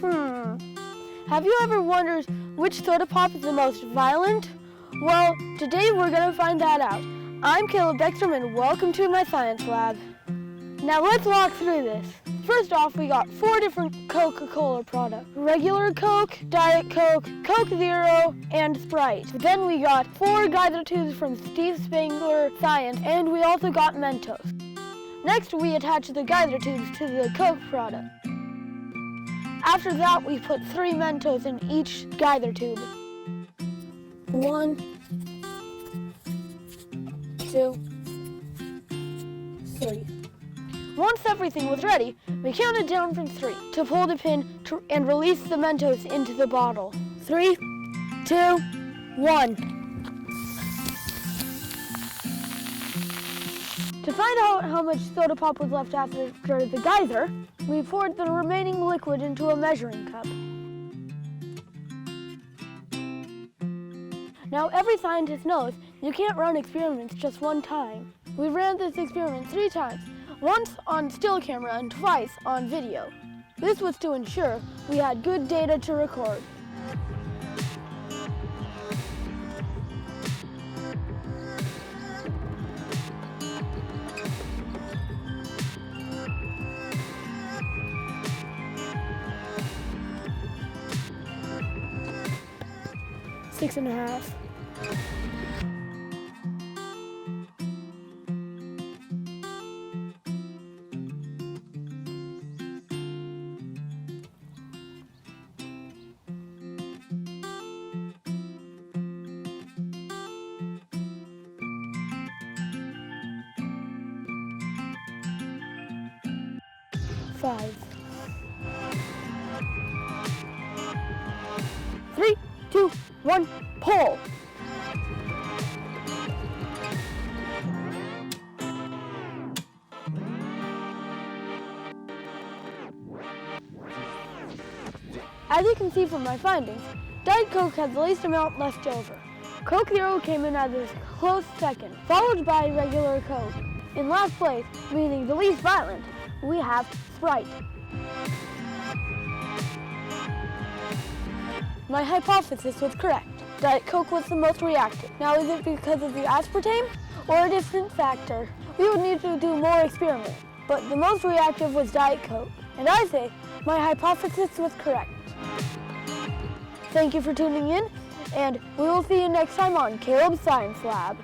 Have you ever wondered which soda pop is the most violent? Well, today we're going to find that out. I'm Caleb Beckstrom and welcome to my science lab. Now let's walk through this. First off, we got 4 different Coca-Cola products. Regular Coke, Diet Coke, Coke Zero, and Sprite. Then we got 4 geyser tubes from Steve Spangler Science, and we also got Mentos. Next, we attached the geyser tubes to the Coke product. After that, we put 3 Mentos in each geyser tube. 1, 2, 3. Once everything was ready, we counted down from 3 to pull the pin and release the Mentos into the bottle. 3, 2, 1. To find out how much soda pop was left after the geyser, we poured the remaining liquid into a measuring cup. Now, every scientist knows you can't run experiments just one time. We ran this experiment 3 times. Once on still camera and twice on video. This was to ensure we had good data to record. Six and a half. 5. 3, 2, 1, pull! As you can see from my findings, Diet Coke has the least amount left over. Coke Zero came in as a close second, followed by regular Coke. In last place, meaning the least violent, we have Sprite. My hypothesis was correct. Diet Coke was the most reactive. Now, is it because of the aspartame or a different factor? We would need to do more experiments, but the most reactive was Diet Coke. And I say my hypothesis was correct. Thank you for tuning in, and we will see you next time on Caleb's Science Lab.